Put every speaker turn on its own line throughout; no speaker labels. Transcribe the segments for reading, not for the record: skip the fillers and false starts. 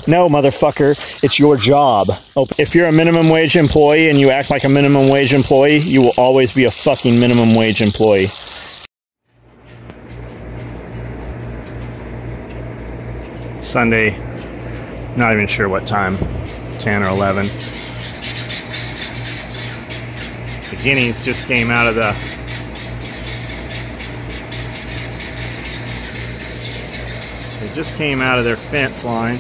No, motherfucker, it's your job. If you're a minimum wage employee and you act like a minimum wage employee, you will always be a fucking minimum wage employee. Sunday, not even sure what time, 10 or 11. The guineas just came out of the their fence line,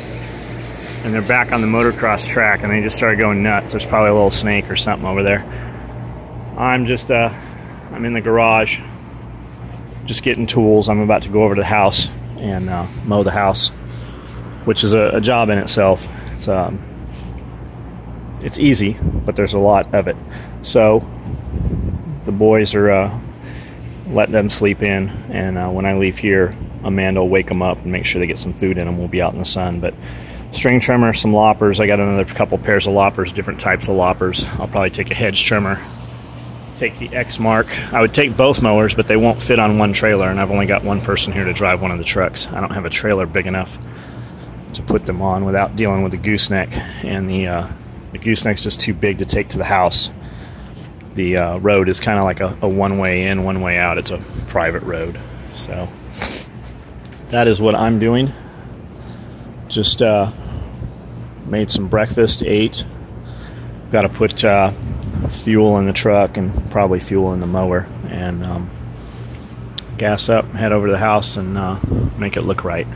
and they're back on the motocross track, and they just started going nuts. There's probably a little snake or something over there. I'm in the garage, just getting tools. I'm about to go over to the house and mow the house, which is a job in itself. It's easy, but there's a lot of it. So the boys are letting them sleep in, and when I leave here, Amanda will wake them up and make sure they get some food in them. We'll be out in the sun. But string trimmer, some loppers. I got another couple pairs of loppers, different types of loppers. I'll probably take a hedge trimmer, take the Exmark. I would take both mowers, but they won't fit on one trailer, and I've only got one person here to drive one of the trucks. I don't have a trailer big enough to put them on without dealing with the gooseneck, and the gooseneck's just too big to take to the house. The road is kind of like a one-way in, one-way out. It's a private road. So that is what I'm doing. Just made some breakfast, ate. Got to put fuel in the truck and probably fuel in the mower, and gas up, head over to the house, and make it look right.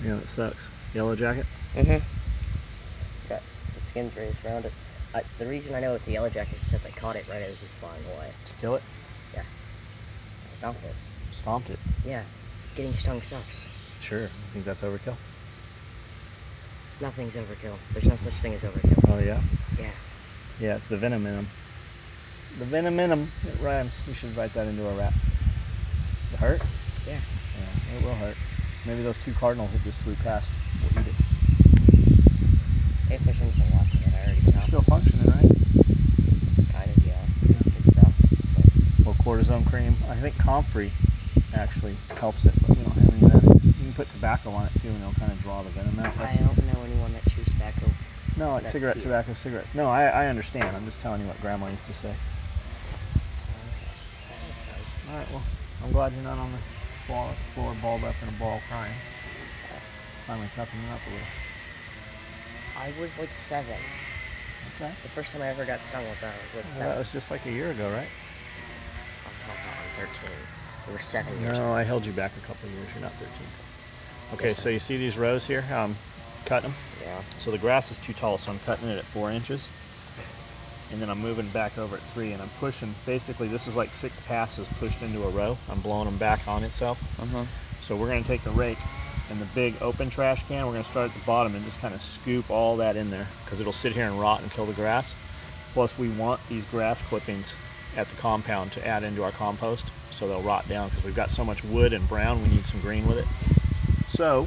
Yeah, that sucks. Yellow jacket?
Mm-hmm. Got the skin's raised around it. The reason I know it's a yellow jacket is because I caught it right as it was just flying away.
Did you kill it?
Yeah. I stomped it.
Stomped it?
Yeah. Getting stung sucks.
Sure. I think that's overkill.
Nothing's overkill. There's no such thing as overkill.
Oh, yeah?
Yeah.
Yeah, it's the venom in them. The venom in them. It rhymes. We should write that into a rap. It hurt?
Yeah.
Yeah, it will hurt. Maybe those two cardinals that just flew past will eat it.
If there's anything watching it, I already stopped.
Still functioning, right?
Kind of, yeah. It sucks. But...
Well, cortisone cream. I think Comfrey actually helps it, but we don't have any of that. You can put tobacco on it too, and it'll kind of draw the venom out.
I don't know anyone that chews tobacco.
No, like cigarette, tobacco, cigarettes. No, I understand. I'm just telling you what Grandma used to say.
That makes sense.
All right, well, I'm glad you're not on the floor balled up in a ball crying. Finally toughening up a little.
I was like 7.
Okay.
The first time I ever got stung was when I was like 7.
That was just like a year ago, right?
I'm 13. We were 7 years.
No, I held you back a couple of years. You're not 13. Okay, so you see these rows here? How I'm cutting them?
Yeah.
So the grass is too tall, so I'm cutting it at 4 inches. And then I'm moving back over at 3, and I'm pushing. Basically, this is like 6 passes pushed into a row. I'm blowing them back on itself. So we're going to take the rake and the big open trash can. We're going to start at the bottom and just kind of scoop all that in there, because it'll sit here and rot and kill the grass. Plus, we want these grass clippings at the compound to add into our compost, so they'll rot down, because we've got so much wood and brown, we need some green with it. So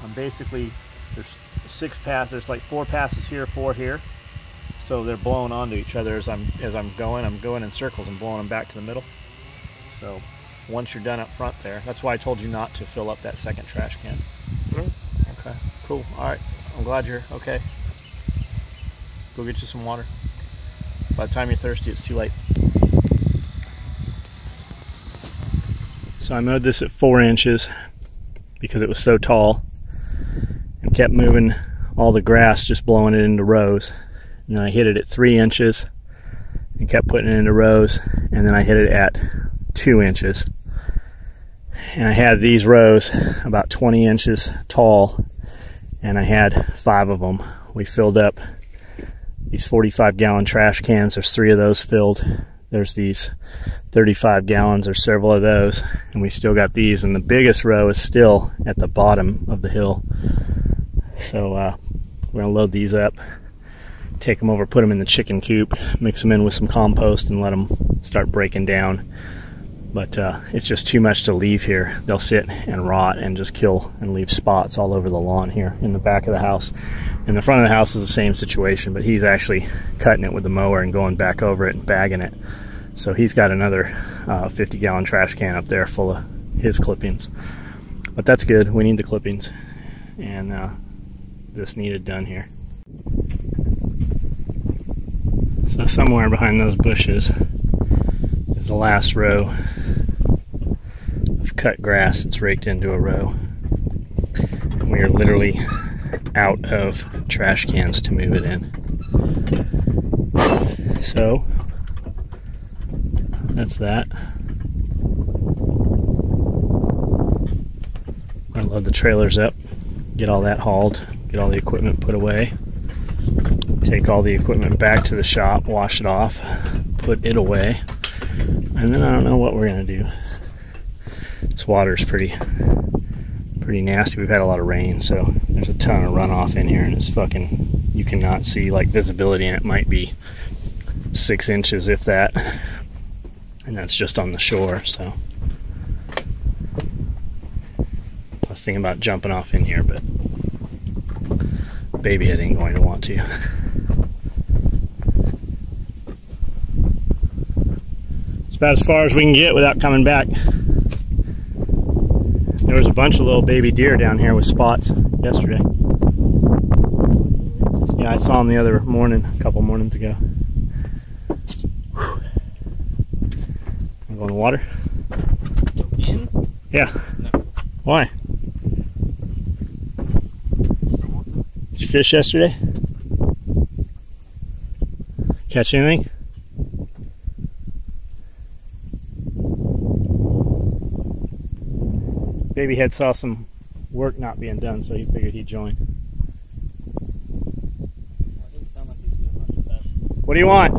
I'm basically, there's 6 passes. There's like 4 passes here, 4 here. So they're blowing onto each other as I'm going in circles and blowing them back to the middle. So once you're done up front there, that's why I told you not to fill up that second trash can. Okay, cool. All right, I'm glad you're okay. Go get you some water. By the time you're thirsty, it's too late. So I mowed this at 4 inches because it was so tall, and kept moving all the grass, just blowing it into rows. And then I hit it at 3 inches and kept putting it into rows, and then I hit it at 2 inches. And I had these rows about 20 inches tall, and I had 5 of them. We filled up these 45-gallon trash cans. There's 3 of those filled. There's these 35 gallons. There's several of those, and we still got these, and the biggest row is still at the bottom of the hill. So we're gonna load these up, take them over, put them in the chicken coop, mix them in with some compost, and let them start breaking down. But it's just too much to leave here. They'll sit and rot and just kill and leave spots all over the lawn here in the back of the house. In the front of the house is the same situation, but he's actually cutting it with the mower and going back over it and bagging it. So he's got another 50-gallon trash can up there full of his clippings. But that's good. We need the clippings, and this needed done here. So somewhere behind those bushes is the last row of cut grass that's raked into a row. And we are literally out of trash cans to move it in. So that's that. I'm gonna load the trailers up, get all that hauled, get all the equipment put away, take all the equipment back to the shop, wash it off, put it away, and then I don't know what we're gonna do. This water's pretty nasty. We've had a lot of rain, so there's a ton of runoff in here, and it's fucking, you cannot see like visibility, and it might be 6 inches if that, and that's just on the shore. So I was thinking about jumping off in here, but babyhead ain't going to want to. It's about as far as we can get without coming back. There was a bunch of little baby deer down here with spots yesterday. Yeah, I saw them the other morning, a couple mornings ago. Whew. I'm going to water?
In?
Yeah.
No.
Why? Did you fish yesterday? Catch anything? Babyhead saw some work not being done, so he figured he'd join.
Well, it doesn't sound like he's doing much of that.
What do you want?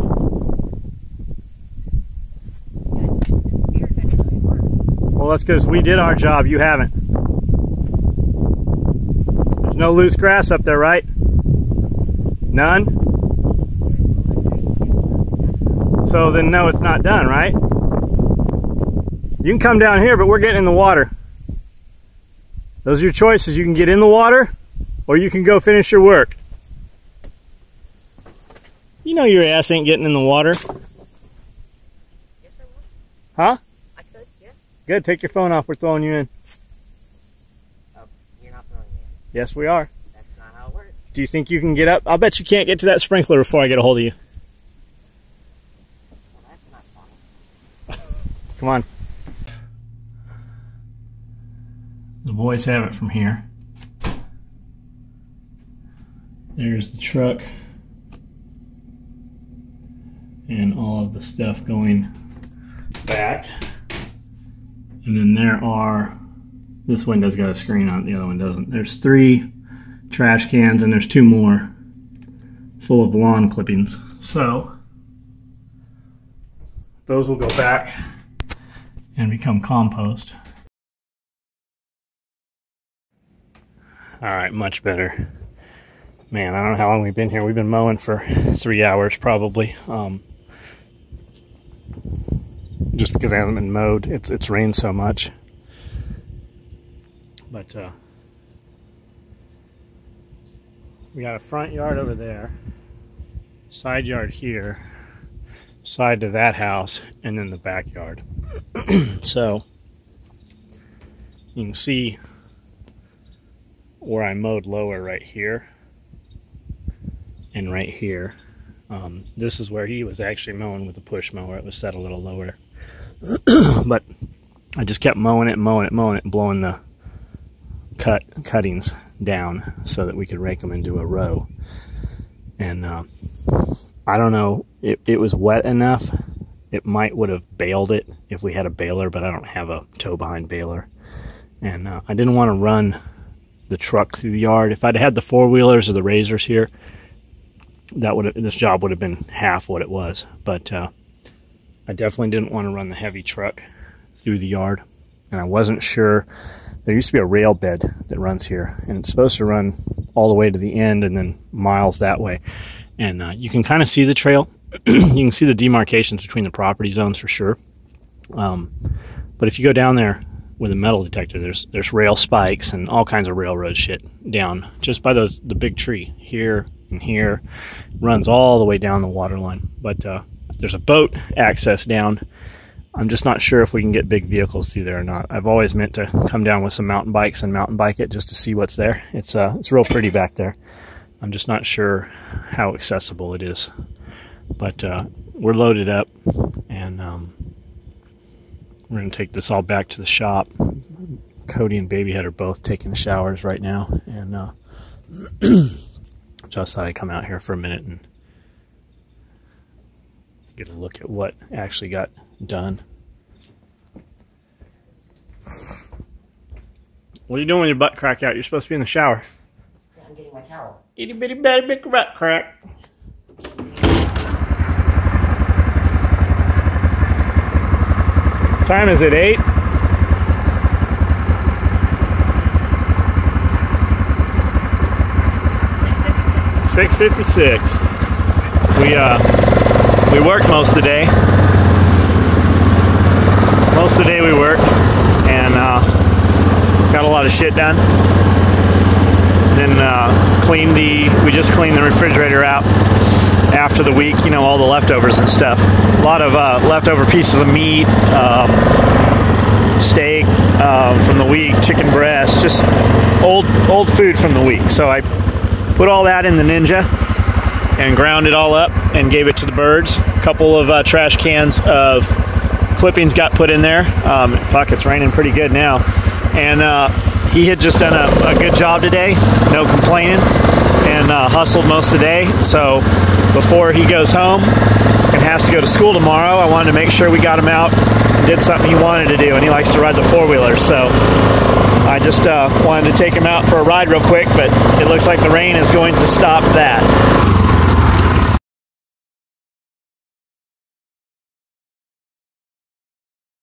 Well, that's because we did our job, you haven't. There's no loose grass up there, right? None? So then no, it's not done, right? You can come down here, but we're getting in the water. Those are your choices. You can get in the water, or you can go finish your work. You know your ass ain't getting in the water.
Yes, I will.
Huh?
I could, yeah.
Good, take your phone off. We're throwing you in.
Oh, you're not throwing me in.
Yes, we are.
That's not how it works.
Do you think you can get up? I'll bet you can't get to that sprinkler before I get a hold of you.
Well, that's not funny.
Come on. The boys have it from here. There's the truck and all of the stuff going back. And then there are, this window's got a screen on it, the other one doesn't. There's 3 trash cans and there's 2 more full of lawn clippings. So those will go back and become compost. All right, much better. Man, I don't know how long we've been here. We've been mowing for 3 hours probably. Just because it hasn't been mowed. It's rained so much. But we got a front yard over there, side yard here, side to that house, and then the backyard. So you can see where I mowed lower right here and right here. This is where he was actually mowing with the push mower. It was set a little lower. But I just kept mowing it, and blowing the cuttings down so that we could rake them into a row. And I don't know, it was wet enough. It would have baled it if we had a baler, but I don't have a tow behind baler. And I didn't want to run the truck through the yard. If I'd had the 4-wheelers or the Razors here, this job would have been half what it was. But I definitely didn't want to run the heavy truck through the yard. And I wasn't sure. There used to be a rail bed that runs here, and it's supposed to run all the way to the end and then miles that way. And you can kind of see the trail. You can see the demarcations between the property zones for sure. But if you go down there with a metal detector, there's rail spikes and all kinds of railroad shit down just by the big tree here and here. Runs all the way down the water line. But there's a boat access down. I'm just not sure if we can get big vehicles through there or not. I've always meant to come down with some mountain bikes and mountain bike it just to see what's there. It's real pretty back there. I'm just not sure how accessible it is. But we're loaded up, and we're going to take this all back to the shop. Cody and Babyhead are both taking showers right now, and just thought I'd come out here for a minute and get a look at what actually got done. What are you doing with your butt crack out? You're supposed to be in the shower.
Yeah, I'm getting my towel.
Itty bitty bitty big butt crack. Time is it 8? 6:56. We worked most of the day. Most of the day we worked, and got a lot of shit done. Then we just cleaned the refrigerator out after the week, you know, all the leftovers and stuff. A lot of leftover pieces of meat, steak from the week, chicken breast, just old food from the week. So I put all that in the Ninja and ground it all up and gave it to the birds. A couple of trash cans of clippings got put in there. Fuck, it's raining pretty good now. And he had just done a good job today, no complaining, and hustled most of the day. So before he goes home and has to go to school tomorrow, I wanted to make sure we got him out and did something he wanted to do, and he likes to ride the 4-wheeler. So I just wanted to take him out for a ride real quick, but it looks like the rain is going to stop that.